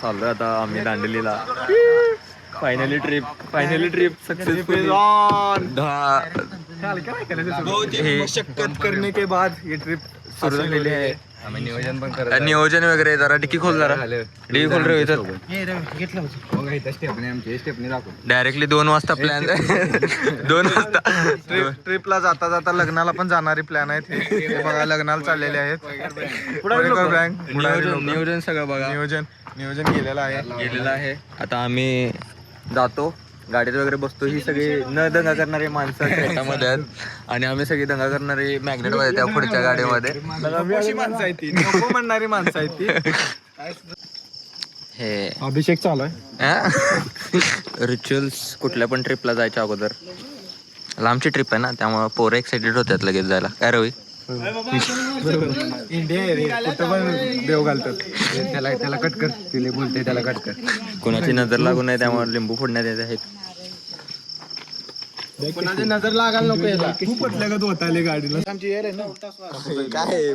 चाललोय आता आम्ही दांडेलीला. Finally trip successful. मशक्कत करने के बाद ये ट्रिप सुरू झालेली आहे. आम्ही नियोजन पण करत नियोजन वगैरे जरा डिक्की खोल, जरा डिक्की खोल रे. स्टेपनी दाखव. डायरेक्टली 2 वाजता प्लॅन. 2 वाजता ट्रिपला जाता जाता लग्नाला पण जाणारी प्लॅन आहेत. हे बघा लग्नाला चाललेले आहेत. नियोजन सगळं बघा. नियोजन गेलेलं आहे. आता आम्ही जातो, गाडीत वगैरे बसतो. ही सगळी न दंगा करणारी माणसं शेतामध्ये आहेत आणि आम्ही सगळी दंगा करणारी मॅग्नेट मध्ये त्या पुढच्या गाडीमध्ये. माणसं आहेत ती, नको म्हणणारी माणसं आहेत ती. हे अभिषेक चालू आहे. रिच्युअल्स कुठल्या पण ट्रिपला जायच्या अगोदर. लांबची ट्रिप आहे ना, त्यामुळे पोरं एक्साइटेड होतात लगेच जायला. काय रवी? इंडिया आहे रे, कुठं पण देव घालतात. त्याला कट कर, तिला बोलते त्याला कट कर. कोणाची नजर लागू नये त्यामुळे लिंबू फोडण्यात येत आहेत. कोणाची नजर लागायला नको याला. तू पटल्या का तू होता गाडीला? आमची एअर आहे ना. काय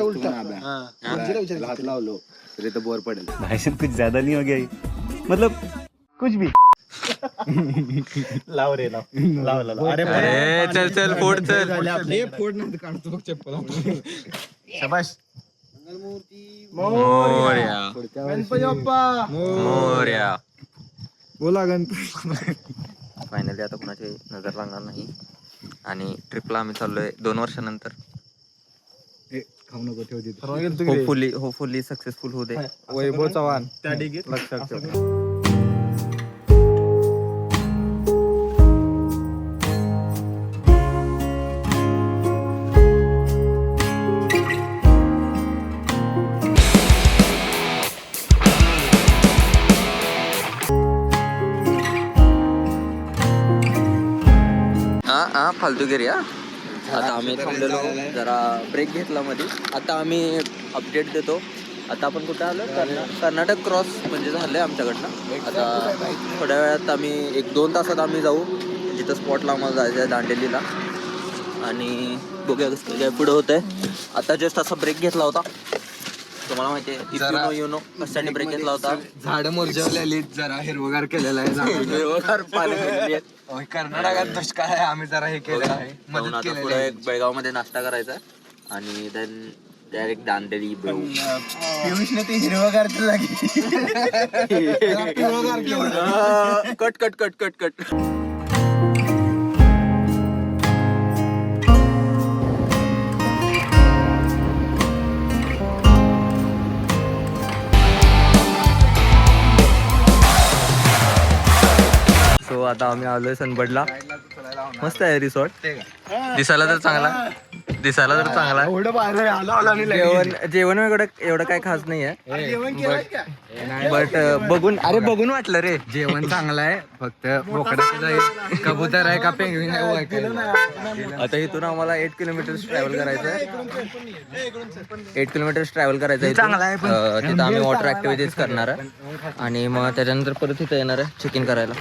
उलटा हात लावलो तरी तर बोर पडेल. भाषण कुछ ज्यादा नहीं हो गया ये? मतलब कुछ भी. लाव रे लाव. अरे चल फोड, चल. फोड नाही काढतो बघ चप्पल. शाबाश. मोरया गणपती बाप्पा मोरया. बोला गणपती. फायनली आता कुणाची नजर लागणार नाही आणि ट्रिपला आम्ही चाललोय 2 वर्षानंतर. खाऊ नको ठेवते. होपफुली सक्सेसफुल होऊ दे. वैभव चव्हाण त्या डिगीत लक्षात ठेव. फालतूगिरी. आता आम्ही थांबलेलो, जरा ब्रेक घेतला मध्ये. आता आम्ही अपडेट देतो. आता आपण कुठे आलो? कर्नाटक क्रॉस म्हणजे झालंय आमच्याकडनं. आता थोड्या वेळात आम्ही 1-2 तासात आम्ही जाऊ जिथं स्पॉटला आम्हाला जायचं आहे, दांडेलीला. आणि बघूया कसं काय पुढं होत आहे. आता जस्ट असा ब्रेक घेतला होता. तुम्हाला माहिती आहे युनो कशासाठी ब्रेक घेतला होता? झाडं मोरजवलेली, जरा हिरवगार केलेला आहे. हिरवगार पाणी. कर्नाटकात दुष्काळ आहे, आम्ही जरा हे केलं आहे. आता पुढे बेळगाव मध्ये नाश्ता करायचा आणि देन डायरेक्ट दांडेली. पियुषने ते हिरवगार कट. सो आता आम्ही आलोय सनबर्डला. मस्त आहे रिसॉर्ट. दिसायला तर चांगला आहे. जेवण एवढं काय खास नाही आहे, बट बघून वाटलं रे. जेवण चांगलं आहे, फक्त बोकडाचं आहे, कबूतर आहे का पेंग्विन आहे. आता इथून आम्हाला 8 किलोमीटर ट्रॅव्हल करायचं आहे. 8 किलोमीटर ट्रॅव्हल करायचं आहे. तिथं आम्ही वॉटर ऍक्टिव्हिटीज करणार आहे आणि मग त्याच्यानंतर परत इथं येणार आहे चेक इन करायला.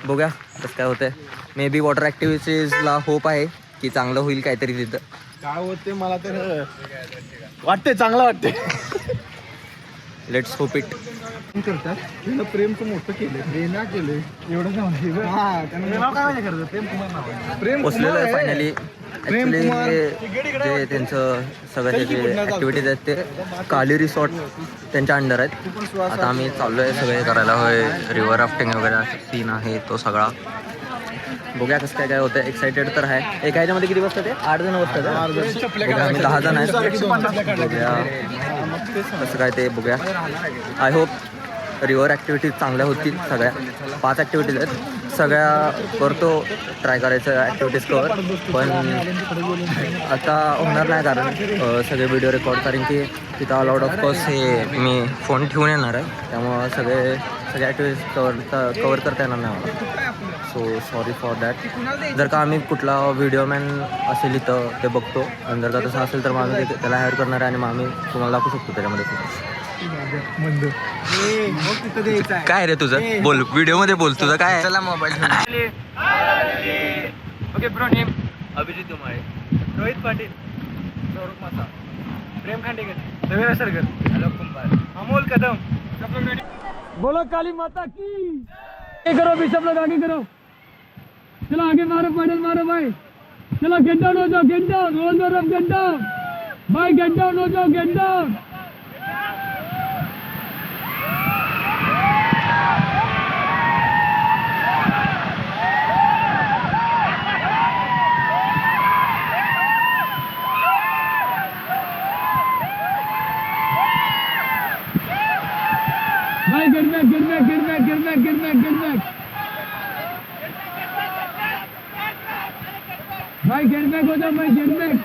बघूया कसं काय होतंय. मे बी वॉटर ऍक्टिव्हिटीजला होप आहे की चांगलं होईल काहीतरी तिथं. काय होते मला तर वाटते, चांगलं वाटते. Let's hope it. करतात त्यानं प्रेमचं मोठं केलं, प्रेरणा केलं एवढं प्रेम पोचलेलं आहे फायनली. ॲक्च्युली जे त्यांचं सगळ्या जे ॲक्टिव्हिटीज आहेत ते काली रिसॉर्ट त्यांच्या अंडर आहेत. आता आम्ही चाललो आहे सगळे करायला. होय, रिव्हर राफ्टिंग वगैरे सीन आहे तो सगळा. बघूया कसं काय होतं. एक्सायटेड तर आहे. एका ह्याच्यामध्ये किती बसतात? ते 8 जण बसतात. आम्ही 10 जण आहेत. बघूया कसं काय ते बघूया. आय होप रिव्हर ॲक्टिव्हिटीज चांगल्या होतील. सगळ्या 5 ॲक्टिव्हिटीज आहेत. सगळ्या करतो ट्राय करायचं ॲक्टिव्हिटीज कवर. पण आता होणार नाही कारण सगळे व्हिडिओ रेकॉर्ड, कारण की तिथं अलाउड ऑफकोर्स हे मी फोन ठेवून येणार आहे. त्यामुळं सगळ्या ॲक्टिव्हिटीज कवर करता येणार नाही मला. So sorry for that. जर का आम्ही कुठला व्हिडिओ मॅन असेल इथं ते बघतो आणि जर का तसं असेल तर मग आम्ही त्याला हायर करणार आहे आणि मग आम्ही तुम्हाला दाखवू शकतो त्याच्यामध्ये. काय रे तुझं? बोल, व्हिडिओ मध्ये बोल तुझं काय. चला mobile. Okay bro. Name Abhijit Tumale, Rohit Patil, Saurabh Mata, Prem Khandekar, रवी सरगर, आलोक कुंभार. अमोल कदम. बोलो काली माता की. आगे करो भी सब लोग आगे करो. चलो आगे मारो पैडल मारो भाई. चलो गेट डाउन हो जाओ get down. All the way get down भाई. गेट डाउन हो जाओ गेट डाउन. भाई get back get back get back get back get back get back. भाई गेट बैक हो जाओ भाई गेट बैक.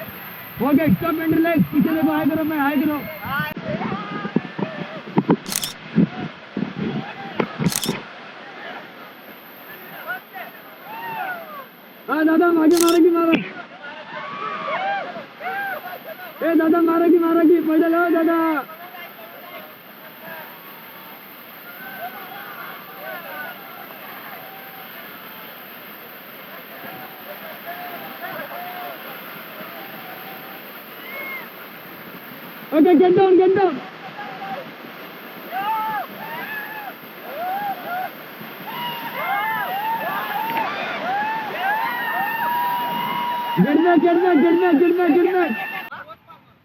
हो गया स्टॉप एंड रिलैक्स. पीछे देखो हाई करो मैं हाई करो. हाँ दादा आगे मारेगी मारो. ए दादा मारेगी पैदल हो दादा. Okay, get down, get down. Get back, get back, get back, get back, get back.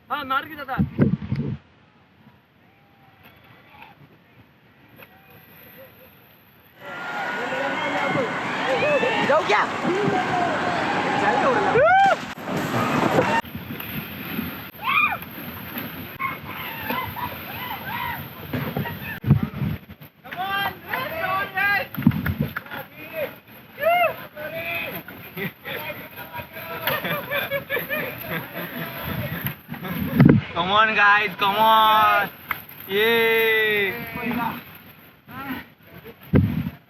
हाँ मार के दादा. जाओ क्या? Come on guys, come on. ये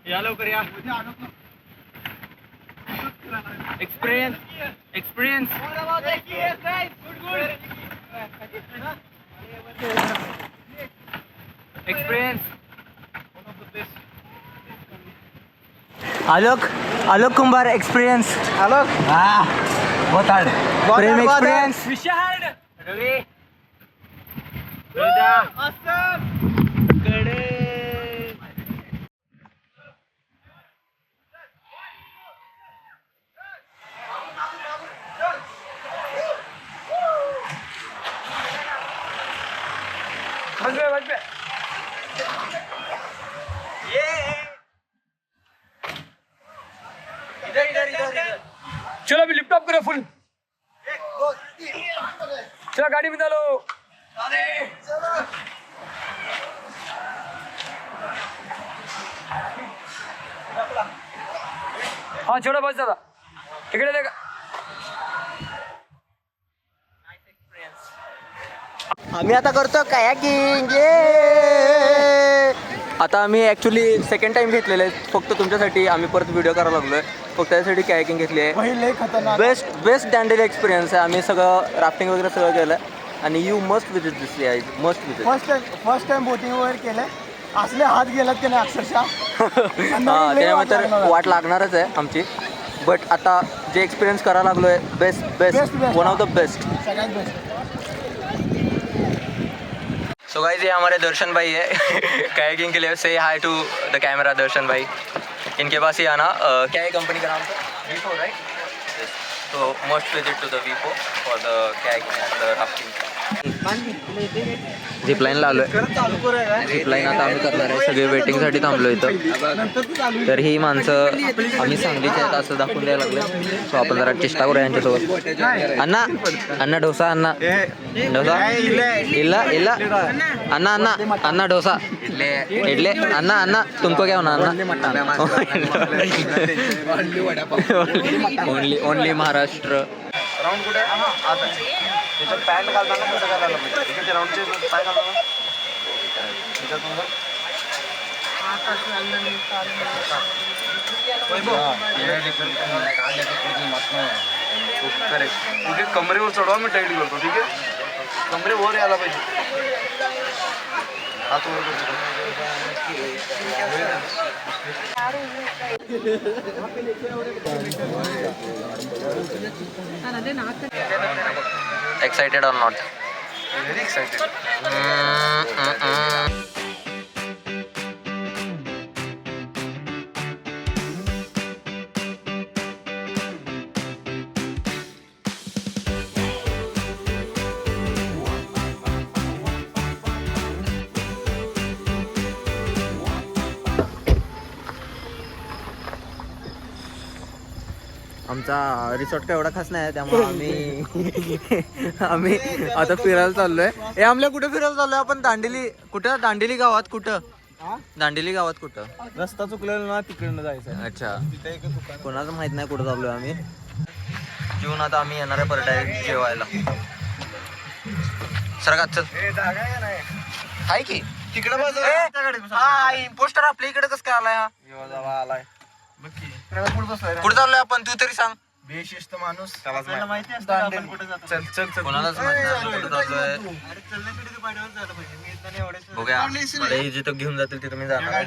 या लवकर या. Experience. आलोक कुंभार एक्सपिरियन्स. आलोक. बहुत हार्ड. प्रेम एक्सपिरियन्स. विशाल. रवी. रोजा. असम. कडे. चलो अभी लिफ्ट ऑफ करो फुल. चलो गाड़ी में डालो. हाँ छोड़ो बस दादा. इकडे देखा. आम्ही आता करतो कायाकिंग. आता आम्ही ॲक्च्युली सेकंड टाइम घेतलेलं आहे फक्त तुमच्यासाठी. आम्ही परत व्हिडिओ करायला लागलोय फक्त त्यासाठी कायाकिंग घेतली आहे. बेस्ट डॅन्डेल एक्सपिरियन्स आहे. आम्ही सगळं राफ्टिंग वगैरे सगळं केलं आणि यू मस्ट विजिट दिस आहे. Must visit. First time boating वगैरे केलंय. असले हात गेलात की नाही अक्षरशः. हां त्यामुळे तर वाट लागणारच आहे आमची. बट आता जे एक्सपिरियन्स करायला लागलो आहे best one of the best. सगळ्यात बेस्ट. सो गाइस ये हमारे दर्शन भाई है. कायाकिंग के लिए से हाई टू द कैमरा दर्शन भाई. इनके पास ही आना. क्या है कंपनी का नाम? V4 right. तो must visit to the V4 for the kayaking and the rafting. झिपलाईनला आलो आहे. झिपलाईन आता आम्ही करणार आहे. सगळे वेटिंगसाठी थांबलो इथं. तर ही माणसं आम्ही सांगलीचे आहेत असं दाखवून द्यायला लागले. सो आपण जरा चेष्टा करूया यांच्यासोबत. अण्णा डोसा. अण्णा इल्ला अण्णा डोसा इडले. अण्णा तुमको क्या होना अण्णा? ओनली महाराष्ट्र. राऊंड कुठे आता त्याच्यात पॅन्ट घालताना कसं करायला पाहिजे? ठीक आहे ते राऊंडचे पाय घालताना त्याच्यातून करेक्ट. ठीक आहे कमरेवर चढवा मी टाईट करतो. ठीक आहे कमरेवर यायला पाहिजे. हात वर करतो. Excited or not? Very excited. आमचा रिसॉर्ट काय एवढा खास नाही आहे, त्यामुळे आम्ही आता फिरायला चाललोय. हे आमल्या कुठे फिरायला चाललोय आपण? दांडेली. कुठं? दांडेली गावात कुठं? दांडेली गावात कुठं? रस्ता चुकलेला ना तिकडनं जायचं. अच्छा, कोणाचं माहित नाही कुठं चाललोय आम्ही. जेवून आता आम्ही येणार आहे परत डायरेक्ट जेवायला. सरका चल. आहे की तिकडे पोस्टर आपल्या इकडे कसं काय आलाय? हा आलाय कुठे चाललोय आपण? तू तरी सांग. बेशिस्त माणूस त्याला माहिती कोणालाच माहित नाही कुठे चाललोय. बघूया, मला हे जिथं घेऊन जातील तिथं मी जाणार.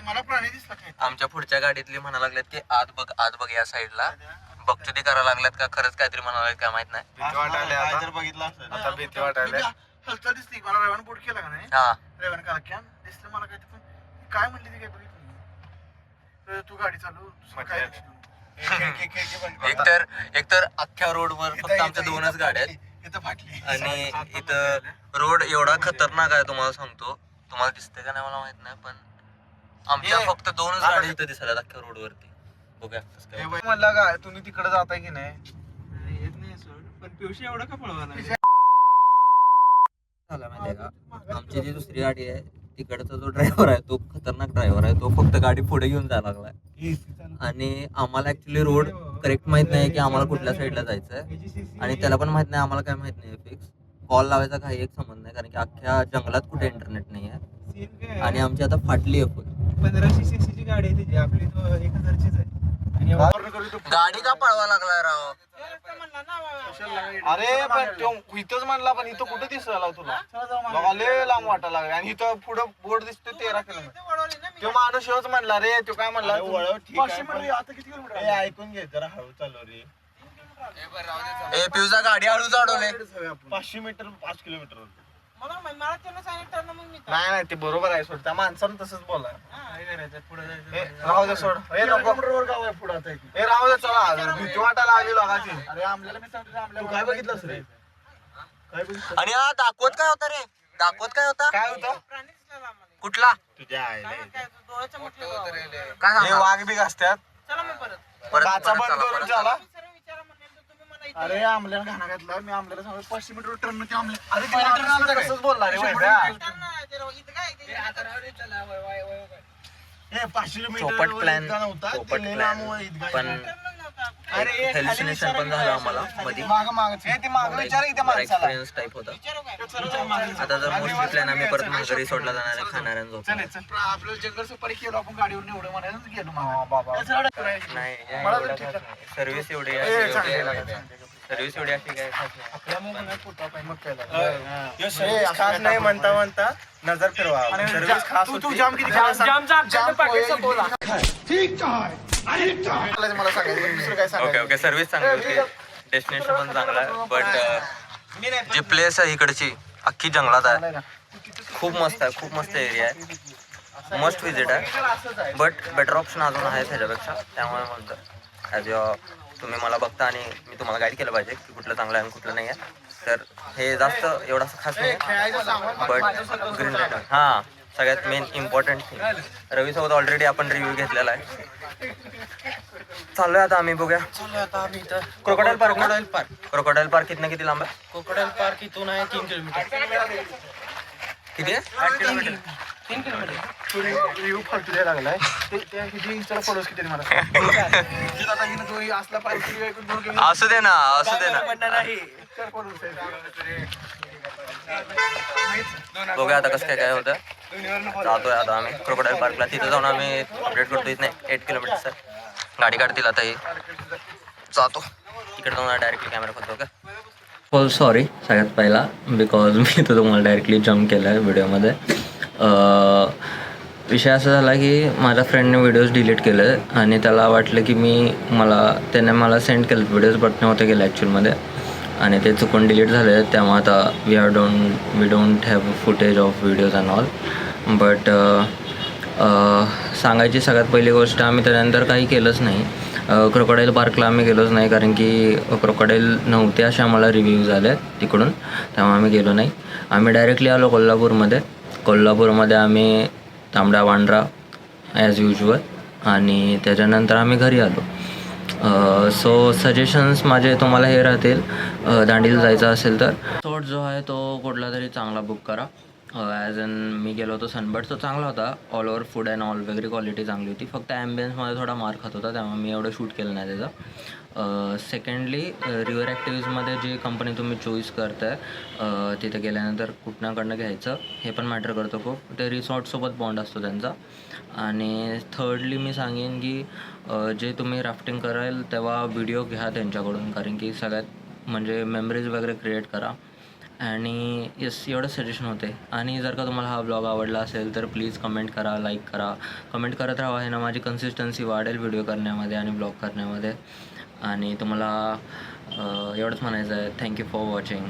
मला प्राणी दिसला काय? आमच्या पुढच्या गाडीतली म्हणा लागल्यात की आत बघ या साईडला. बघचुती करायला लागल्यात का खरंच काहीतरी म्हणा लागल्यात काय माहित नाही. भीती वाटायला आता बघितलं आता भीती वाटायला. हलचा दिसते मला. रेवण बोट केला का नाही? हा रेवण का दिसलं मला काय? काय म्हणली ती काय बघितलं? तू गाडी चालू काय एकतर अख्ख्या रोडवर फक्त आमच्या 2च गाड्या आहेत. इथं फाटली आणि इथं रोड एवढा खतरनाक आहे तुम्हाला सांगतो. तुम्हाला दिसतंय का नाही मला माहित नाही, पण आमच्या फक्त 2च गाड्या इथं दिसतात अख्ख्या रोडवरती. बघूया कसं काय. म्हणला का तुम्ही तिकडे जाताय की नाही? येत नाही सोड, पण पिवशी एवढा का पळवा झालं माहितीये का, आमची जी दुसरी गाडी आहे तिकडचा जो ड्रायव्हर आहे तो खतरनाक ड्रायव्हर आहे. तो फक्त गाडी पुढे घेऊन जायला लागलाय आणि आम्हाला ऍक्च्युली रोड करेक्ट माहित नाही की आम्हाला कुठल्या साईडला जायचंय आणि त्याला पण माहित नाही, आम्हाला काय माहित नाही फिक्स. कॉल लावायचा काही एक संबंध नाही, कारण की अख्ख्या जंगलात कुठे इंटरनेट नाही आहे आणि आमची आता फाटली आहे फुल. 1500 cc ची गाडी आहे त्याची, आपली 1000 ची आहे. आणि गाडी का पळवा लागलाय राव? अरे पण तो इथंच म्हणला, पण इथं कुठे दिसला तुला? बघा लय लांब वाटायला लागला आणि इथं पुढं बोर्ड दिसतोय 13 किलोमीटर. तो माणूस हेच म्हणला रे. तो काय म्हणला? आता किती किलोमीटर? ऐकून घे जरा, हळू चालव रे. ए पिवजा गाडी हळू चालवले. 500 मीटर 5 किलोमीटर. नाही ते बरोबर आहे सोड. त्या माणसानं तसंच बोला. राहू दे सोड. हे राहू दे चला. भीती वाटायला लागली लोकांची. अरे आमल्याला तू काय बघितलंस रे? आणि हा दाखवत काय होता रे? काय होतं? कुठला? तुझ्या आईला काय हे वाघ बिग असतात. परत काचा बंद चला, करून परत झाला. अरे आमल्याला घाणा घातला. मी आमल्याला सांगतो 500 मीटर टर्न ते आमल्या. अरे ते टर्न तसंच बोलला रे वैभ्या. हे 500 मीटर चौपट प्लॅन पण अरे हेल्युसिनेशन पण झालं आम्हाला मध्ये. माग विचार की त्या माणसाला. एक्सपिरियन्स टाईप होता. आता जर मोस्टली प्लॅन आम्ही परत मागे रिसॉर्टला जाणार आहे खाणाऱ्यांसोबत. आपलं जंगल सफारी केलो आपण गाडीवर एवढं म्हणायचं गेलो बाबा. नाही सर्व्हिस एवढी सर्व्हिस एवढी अशी काय खास नाही. खास नाही म्हणता म्हणता नजर फिरवा. सर्व्हिस खास होती. मला सांगायचं दुसरं काय सांगायचं. ओके सर्व्हिस चांगली होती. डेस्टिनेशन पण चांगला आहे. बट जी प्लेस आहे इकडची अख्खी जंगलात आहे. खूप मस्त एरिया आहे. मस्ट विजिट आहे. बट बेटर ऑप्शन अजून आहे त्याच्यापेक्षा. त्यामुळे म्हणतो ॲज तुम्ही मला बघता आणि मी तुम्हाला गाईड केलं पाहिजे की कुठलं चांगलं आहे आणि कुठलं नाही आहे. तर हे जास्त एवढं खास नाही, बट ग्रीन लाईट हां सगळ्यात मेन इम्पॉर्टंट थिंग. रवीसोबत ऑलरेडी आपण रिव्ह्यू घेतलेला आहे. चाललोय आता आम्ही. बघूया क्रोकोडाईल पार्क इथनं किती लांब आहे? क्रोकोडाईल पार्क इथून आहे 3 किलोमीटर. किती आहे? 3 किलोमीटर. रिव्ह्यू फालतू द्यायला लागलाय. किती इंस्टाला फॉलोअर्स किती मला असला पाहिजे. असू दे ना बघूया आता कसं काय होतं. जातोय आता आम्ही क्रोकोडाईल पार्कला. तिथं जाऊन आम्ही अपडेट करतो. इथं 8 किलोमीटर गाडी काढतील आता. हे जातो तिकडे जाऊन डायरेक्टली कॅमेरा करतो का. सॉरी सगळ्यात पहिला बिकॉज मी तर तुम्हाला डायरेक्टली जम्प केलं आहे व्हिडिओमध्ये. विषय असा झाला की माझ्या फ्रेंडने व्हिडिओज डिलीट केले आणि त्याला वाटलं की त्याने मला सेंड केलं व्हिडिओज बट नव्हते गेले ॲक्च्युअलमध्ये आणि ते चुकून डिलीट झाले. त्यामुळे आता we don't have footage of videos and all. But सांगायची सगळ्यात पहिली गोष्ट, आम्ही त्यानंतर काही केलंच नाही. क्रोकोडाईल पार्कला आम्ही गेलोच नाही कारण की क्रोकोडाईल नव्हते असे आम्हाला रिव्ह्यूज आले तिकडून. त्यामुळे आम्ही गेलो नाही. आम्ही डायरेक्टली आलो कोल्हापूरमध्ये आम्ही तांबडा पांढरा ॲज युजल आणि त्याच्यानंतर आम्ही घरी आलो. सो सजेशन्स माझे तुम्हाला हे राहतील, दांडीला जायचं असेल तर रिसॉर्ट जो आहे तो कुठला तरी चांगला बुक करा. ॲज अन मी गेलो होतो सनबर्ड, तो चांगला होता. All over food and all वगैरे क्वालिटी चांगली होती. फक्त ॲम्बियन्समध्ये थोडा मार खात होता, त्यामुळे मी एवढं शूट केलं नाही त्याचं. सेकंडली रिव्हर ॲक्टिव्हिटीजमध्ये जे कंपनी तुम्ही चॉईस करताय तिथे गेल्यानंतर कुठनाकडनं घ्यायचं हे पण मॅटर करतं खूप. ते रिसॉर्टसोबत बॉन्ड असतो त्यांचा. आणि थर्डली मी सांगेन की जे तुम्ही राफ्टिंग कराल तेव्हा व्हिडिओ घ्या त्यांच्याकडून, कारण की सगळ्यात म्हणजे मेमरीज वगैरे क्रिएट करा. आणि येस, एवढं सजेशन होते. आणि जर का तुम्हाला हा ब्लॉग आवडला असेल तर प्लीज कमेंट करा, लाईक करा. कमेंट करत राहा, हे ना माझी कन्सिस्टन्सी वाढेल व्हिडिओ करण्यामध्ये आणि ब्लॉग करण्यामध्ये. आणि तुम्हाला एवढंच म्हणायचं आहे. Thank you for watching.